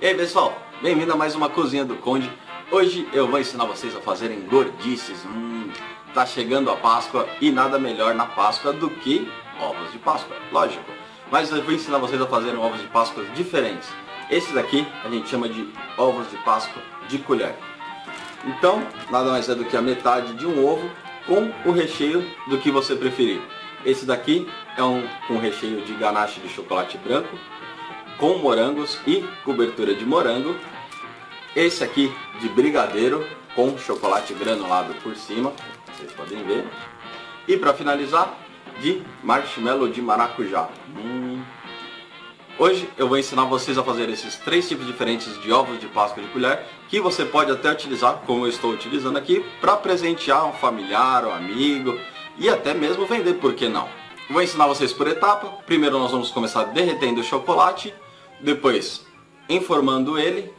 Ei pessoal, bem-vindo a mais uma cozinha do Conde. Hoje eu vou ensinar vocês a fazerem gordices. Tá chegando a Páscoa e nada melhor na Páscoa do que ovos de Páscoa, lógico. Mas eu vou ensinar vocês a fazerem ovos de Páscoa diferentes. Esse daqui a gente chama de ovos de Páscoa de colher. Então, nada mais é do que a metade de um ovo com o recheio do que você preferir. Esse daqui é com recheio de ganache de chocolate branco, com morangos e cobertura de morango. Esse aqui de brigadeiro com chocolate granulado por cima, vocês podem ver. E para finalizar, de marshmallow de maracujá. Hoje eu vou ensinar vocês a fazer esses três tipos diferentes de ovos de Páscoa de colher, que você pode até utilizar, como eu estou utilizando aqui, para presentear um familiar, um amigo e até mesmo vender, por que não? Vou ensinar vocês por etapa. Primeiro nós vamos começar derretendo o chocolate, depois informando ele,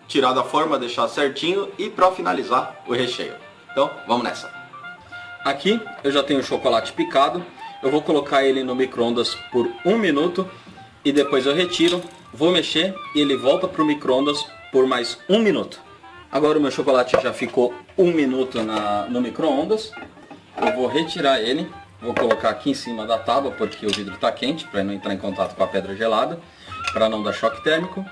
tirar da forma, deixar certinho e para finalizar o recheio. Então vamos nessa. Aqui eu já tenho o chocolate picado, eu vou colocar ele no micro-ondas por 1 minuto e depois eu retiro, vou mexer e ele volta para o micro-ondas por mais 1 minuto. Agora o meu chocolate já ficou 1 minuto no micro-ondas, eu vou retirar ele, vou colocar aqui em cima da tábua porque o vidro está quente para não entrar em contato com a pedra gelada, para não dar choque térmico.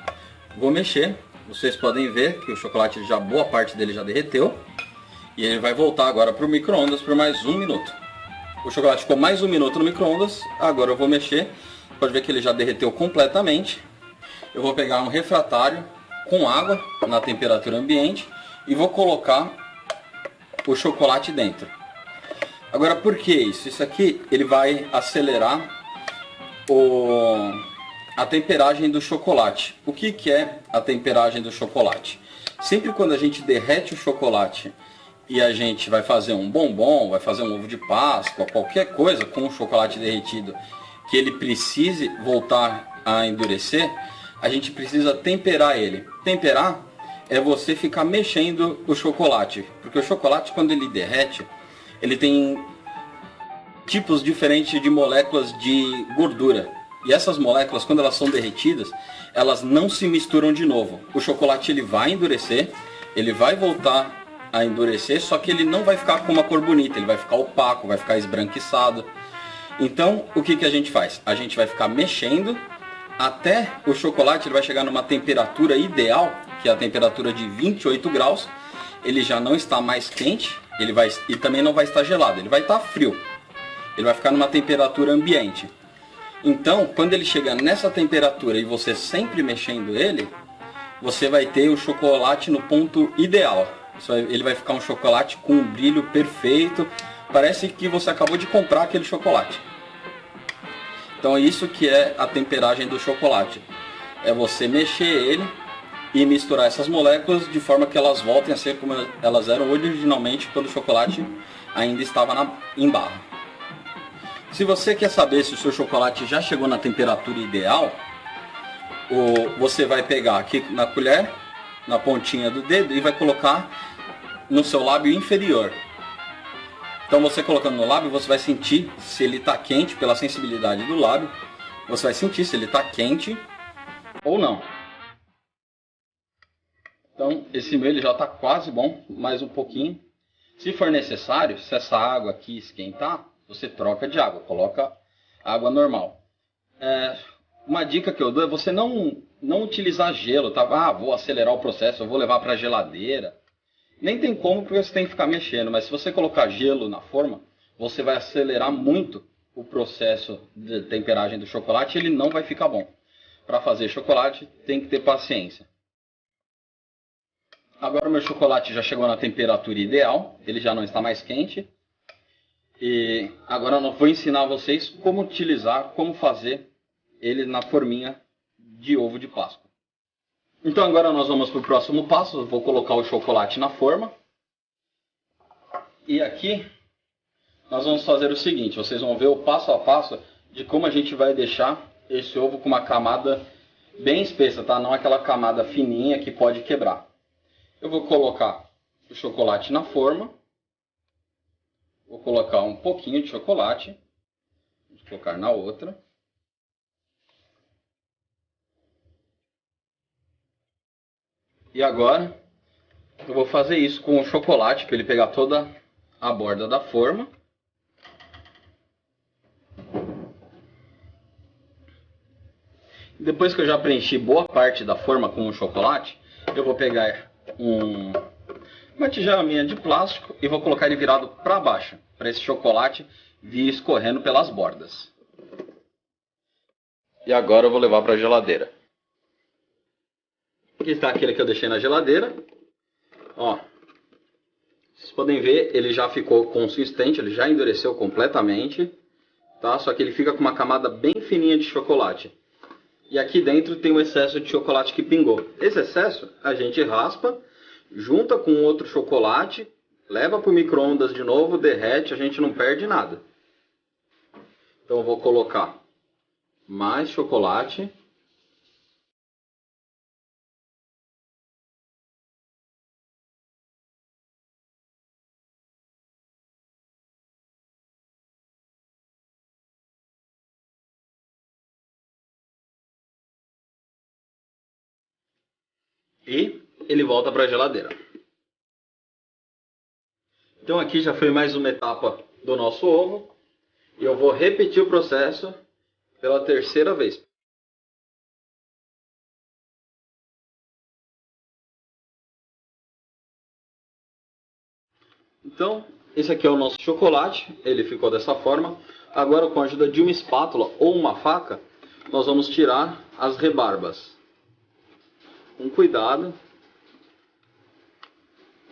Vou mexer, vocês podem ver que o chocolate já, boa parte dele já derreteu. E ele vai voltar agora para o micro-ondas por mais 1 minuto. O chocolate ficou mais 1 minuto no micro-ondas, agora eu vou mexer. Pode ver que ele já derreteu completamente. Eu vou pegar um refratário com água na temperatura ambiente e vou colocar o chocolate dentro. Agora por que isso? Isso aqui ele vai acelerar a temperagem do chocolate. O que é a temperagem do chocolate? Sempre quando a gente derrete o chocolate e a gente vai fazer um bombom, vai fazer um ovo de Páscoa, qualquer coisa com o chocolate derretido que ele precise voltar a endurecer, a gente precisa temperar ele. Temperar é você ficar mexendo o chocolate, porque o chocolate quando ele derrete, ele tem tipos diferentes de moléculas de gordura. E essas moléculas, quando elas são derretidas, elas não se misturam de novo. O chocolate ele vai endurecer, ele vai voltar a endurecer, só que ele não vai ficar com uma cor bonita, ele vai ficar opaco, vai ficar esbranquiçado. Então, o que a gente faz? A gente vai ficar mexendo até o chocolate ele vai chegar numa temperatura ideal, que é a temperatura de 28 graus. Ele já não está mais quente, e também não vai estar gelado, ele vai estar frio. Ele vai ficar numa temperatura ambiente. Então, quando ele chegar nessa temperatura e você sempre mexendo ele, você vai ter o chocolate no ponto ideal. Ele vai ficar um chocolate com um brilho perfeito. Parece que você acabou de comprar aquele chocolate. Então, isso que é a temperagem do chocolate. É você mexer ele e misturar essas moléculas de forma que elas voltem a ser como elas eram originalmente quando o chocolate ainda estava em barra. Se você quer saber se o seu chocolate já chegou na temperatura ideal, você vai pegar aqui na colher, na pontinha do dedo e vai colocar no seu lábio inferior. Então você colocando no lábio, você vai sentir se ele está quente pela sensibilidade do lábio. Você vai sentir se ele está quente ou não. Então esse meu ele já está quase bom, mais um pouquinho. Se for necessário, se essa água aqui esquentar, você troca de água, coloca água normal. Uma dica que eu dou é você não utilizar gelo, tá? Vou acelerar o processo, eu vou levar para a geladeira. Nem tem como porque você tem que ficar mexendo, mas se você colocar gelo na forma, você vai acelerar muito o processo de temperagem do chocolate e ele não vai ficar bom. Para fazer chocolate tem que ter paciência. Agora o meu chocolate já chegou na temperatura ideal, ele já não está mais quente. E agora eu vou ensinar vocês como utilizar, como fazer ele na forminha de ovo de Páscoa. Então agora nós vamos para o próximo passo. Eu vou colocar o chocolate na forma. E aqui nós vamos fazer o seguinte, vocês vão ver o passo a passo de como a gente vai deixar esse ovo com uma camada bem espessa, tá? Não aquela camada fininha que pode quebrar. Eu vou colocar o chocolate na forma. Vou colocar um pouquinho de chocolate. Vou colocar na outra. E agora eu vou fazer isso com o chocolate para ele pegar toda a borda da forma. Depois que eu já preenchi boa parte da forma com o chocolate, eu vou pegar uma tigela minha de plástico e vou colocar ele virado para baixo, para esse chocolate vir escorrendo pelas bordas. E agora eu vou levar para a geladeira. Aqui está aquele que eu deixei na geladeira. Ó, vocês podem ver, ele já ficou consistente, ele já endureceu completamente, tá? Só que ele fica com uma camada bem fininha de chocolate. E aqui dentro tem um excesso de chocolate que pingou. Esse excesso a gente raspa, junta com outro chocolate, leva para o micro-ondas de novo, derrete, a gente não perde nada. Então eu vou colocar mais chocolate. E ele volta para a geladeira. Então aqui já foi mais uma etapa do nosso ovo. E eu vou repetir o processo pela terceira vez. Então, esse aqui é o nosso chocolate. Ele ficou dessa forma. Agora, com a ajuda de uma espátula ou uma faca, nós vamos tirar as rebarbas. Com cuidado,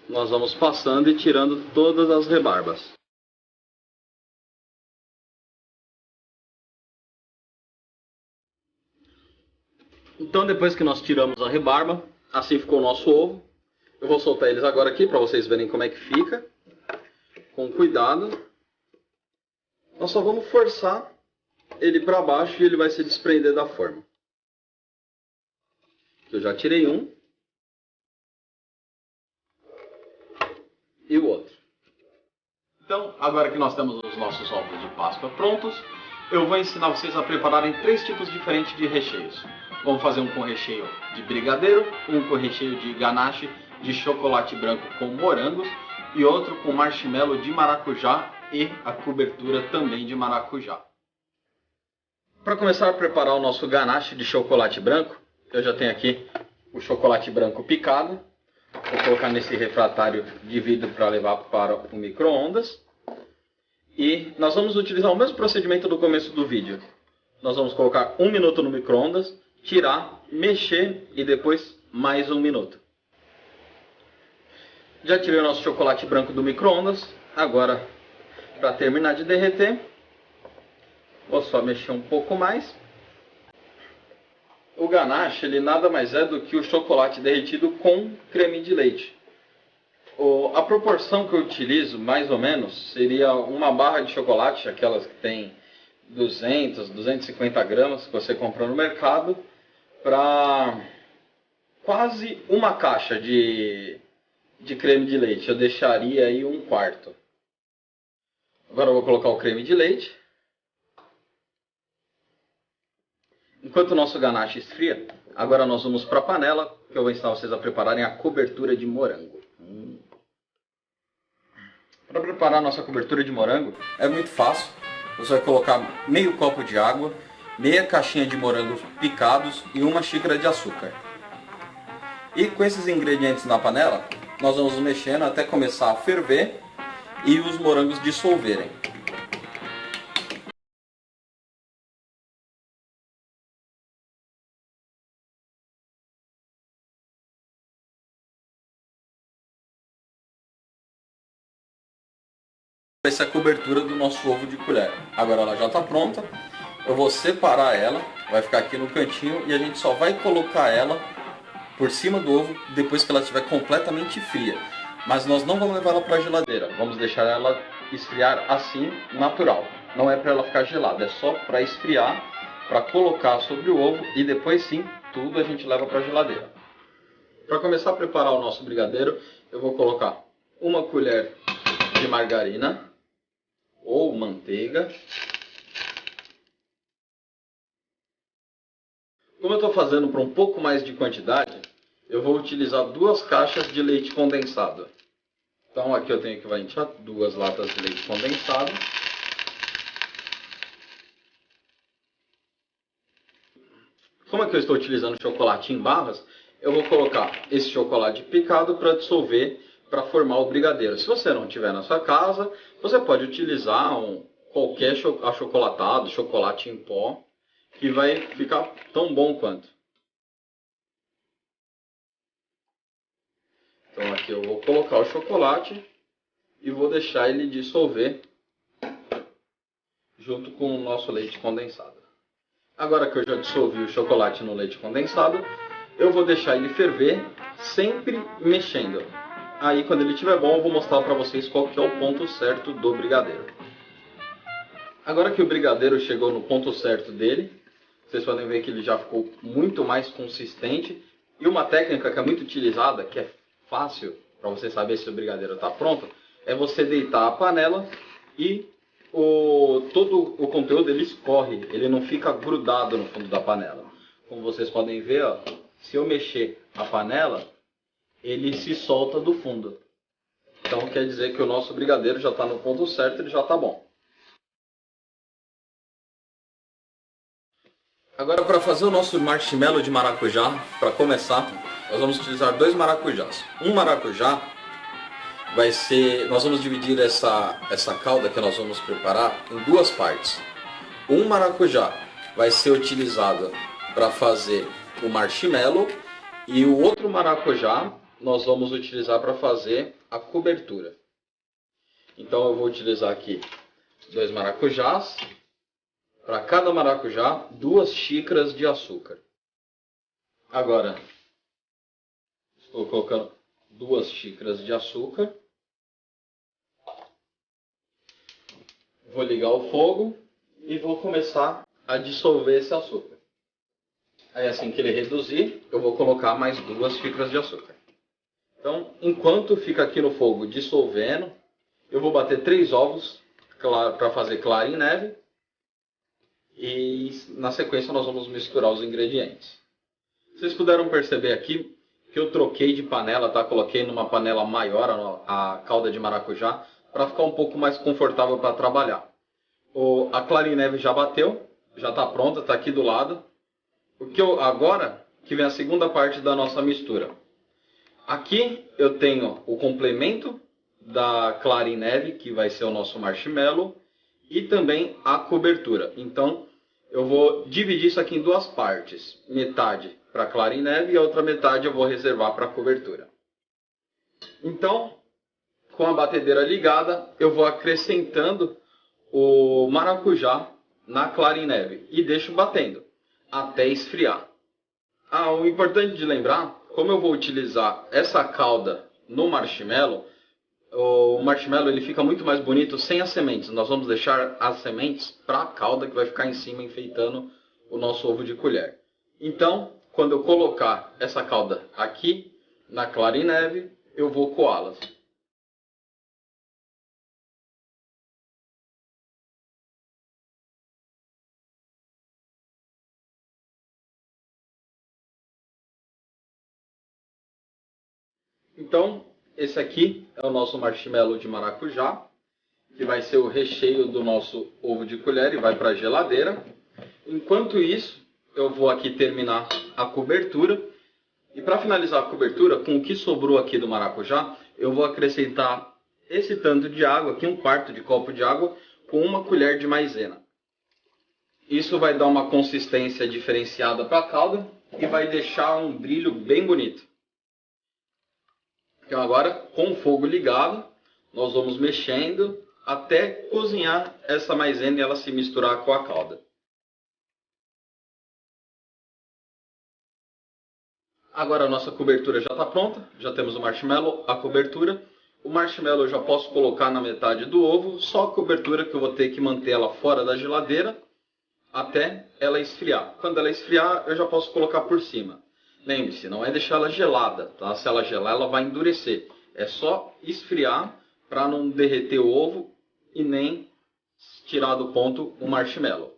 nós vamos passando e tirando todas as rebarbas. Então, depois que nós tiramos a rebarba, assim ficou o nosso ovo. Eu vou soltar eles agora aqui para vocês verem como é que fica. Com cuidado. Nós só vamos forçar ele para baixo e ele vai se desprender da forma. Eu já tirei um. E o outro. Então, agora que nós temos os nossos ovos de Páscoa prontos, eu vou ensinar vocês a prepararem 3 tipos diferentes de recheios. Vamos fazer um com recheio de brigadeiro, um com recheio de ganache de chocolate branco com morangos e outro com marshmallow de maracujá e a cobertura também de maracujá. Para começar a preparar o nosso ganache de chocolate branco, eu já tenho aqui o chocolate branco picado. Vou colocar nesse refratário de vidro para levar para o micro-ondas. E nós vamos utilizar o mesmo procedimento do começo do vídeo. Nós vamos colocar 1 minuto no micro-ondas, tirar, mexer e depois mais 1 minuto. Já tirei o nosso chocolate branco do micro-ondas. Agora, para terminar de derreter, vou só mexer um pouco mais. O ganache, ele nada mais é do que o chocolate derretido com creme de leite. A proporção que eu utilizo, mais ou menos, seria uma barra de chocolate, aquelas que tem 200, 250 gramas, que você compra no mercado, para quase uma caixa de creme de leite. Eu deixaria aí 1/4. Agora eu vou colocar o creme de leite. Enquanto o nosso ganache esfria, agora nós vamos para a panela, que eu vou ensinar vocês a prepararem a cobertura de morango. Para preparar a nossa cobertura de morango, é muito fácil. Você vai colocar meio copo de água, meia caixinha de morangos picados e 1 xícara de açúcar. E com esses ingredientes na panela, nós vamos mexendo até começar a ferver e os morangos dissolverem. Essa é a cobertura do nosso ovo de colher. Agora ela já está pronta. Eu vou separar ela, vai ficar aqui no cantinho e a gente só vai colocar ela por cima do ovo depois que ela estiver completamente fria. Mas nós não vamos levar ela para a geladeira, vamos deixar ela esfriar assim, natural. Não é para ela ficar gelada, é só para esfriar, para colocar sobre o ovo e depois sim, tudo a gente leva para a geladeira. Para começar a preparar o nosso brigadeiro, eu vou colocar 1 colher de margarina ou manteiga. Como eu estou fazendo para um pouco mais de quantidade, eu vou utilizar 2 caixas de leite condensado. Então aqui eu tenho equivalente a 2 latas de leite condensado. Como é que eu estou utilizando chocolate em barras, eu vou colocar esse chocolate picado para dissolver, para formar o brigadeiro. Se você não tiver na sua casa, você pode utilizar qualquer achocolatado, chocolate em pó, que vai ficar tão bom quanto. Então aqui eu vou colocar o chocolate e vou deixar ele dissolver junto com o nosso leite condensado. Agora que eu já dissolvi o chocolate no leite condensado, eu vou deixar ele ferver, sempre mexendo. Aí quando ele estiver bom, eu vou mostrar para vocês qual que é o ponto certo do brigadeiro. Agora que o brigadeiro chegou no ponto certo dele, vocês podem ver que ele já ficou muito mais consistente. E uma técnica que é muito utilizada, que é fácil para você saber se o brigadeiro está pronto, é você deitar a panela e todo o conteúdo ele escorre, ele não fica grudado no fundo da panela. Como vocês podem ver, ó, se eu mexer a panela, ele se solta do fundo. Então quer dizer que o nosso brigadeiro já está no ponto certo, ele já está bom. Agora, para fazer o nosso marshmallow de maracujá, para começar, nós vamos utilizar 2 maracujás. Um maracujá nós vamos dividir essa calda que nós vamos preparar em 2 partes. Um maracujá vai ser utilizado para fazer o marshmallow e o outro maracujá nós vamos utilizar para fazer a cobertura. Então eu vou utilizar aqui 2 maracujás. Para cada maracujá, 2 xícaras de açúcar. Agora, estou colocando 2 xícaras de açúcar. Vou ligar o fogo e vou começar a dissolver esse açúcar. Aí assim que ele reduzir, eu vou colocar mais 2 xícaras de açúcar. Então, enquanto fica aqui no fogo dissolvendo, eu vou bater 3 ovos para fazer clara em neve. E na sequência nós vamos misturar os ingredientes. Vocês puderam perceber aqui que eu troquei de panela, tá? Coloquei numa panela maior a calda de maracujá para ficar um pouco mais confortável para trabalhar. A clara em neve já bateu, já está pronta, está aqui do lado. Agora que vem a segunda parte da nossa mistura. Aqui eu tenho o complemento da clara em neve, que vai ser o nosso marshmallow, e também a cobertura. Então, eu vou dividir isso aqui em 2 partes. Metade para clara em neve e a outra metade eu vou reservar para a cobertura. Então, com a batedeira ligada, eu vou acrescentando o maracujá na clara em neve e deixo batendo até esfriar. O importante de lembrar, como eu vou utilizar essa calda no marshmallow, o marshmallow ele fica muito mais bonito sem as sementes. Nós vamos deixar as sementes para a calda que vai ficar em cima enfeitando o nosso ovo de colher. Então, quando eu colocar essa calda aqui na clara em neve, eu vou coá-las. Então, esse aqui é o nosso marshmallow de maracujá, que vai ser o recheio do nosso ovo de colher e vai para a geladeira. Enquanto isso, eu vou aqui terminar a cobertura. E para finalizar a cobertura, com o que sobrou aqui do maracujá, eu vou acrescentar esse tanto de água, aqui 1/4 de copo de água, com 1 colher de maisena. Isso vai dar uma consistência diferenciada para a calda e vai deixar um brilho bem bonito. Então agora, com o fogo ligado, nós vamos mexendo até cozinhar essa maisena e ela se misturar com a calda. Agora a nossa cobertura já está pronta, já temos o marshmallow, a cobertura. O marshmallow eu já posso colocar na metade do ovo, só a cobertura que eu vou ter que manter ela fora da geladeira até ela esfriar. Quando ela esfriar, eu já posso colocar por cima. Lembre-se, não é deixar ela gelada, tá? Se ela gelar, ela vai endurecer. É só esfriar para não derreter o ovo e nem tirar do ponto o marshmallow.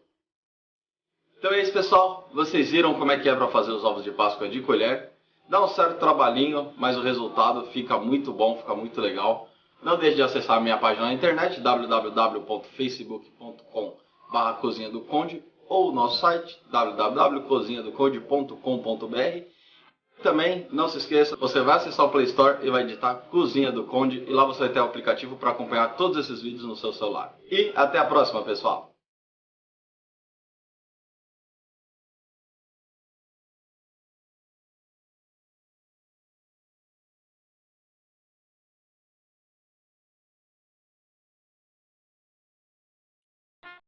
Então é isso, pessoal. Vocês viram como é que é para fazer os ovos de Páscoa de colher. Dá um certo trabalhinho, mas o resultado fica muito bom, fica muito legal. Não deixe de acessar a minha página na internet, www.facebook.com/cozinha do Conde, ou o nosso site, www.cozinhadoconde.com.br. Também, não se esqueça, você vai acessar o Play Store e vai digitar Cozinha do Conde, e lá você vai ter o aplicativo para acompanhar todos esses vídeos no seu celular. E até a próxima, pessoal!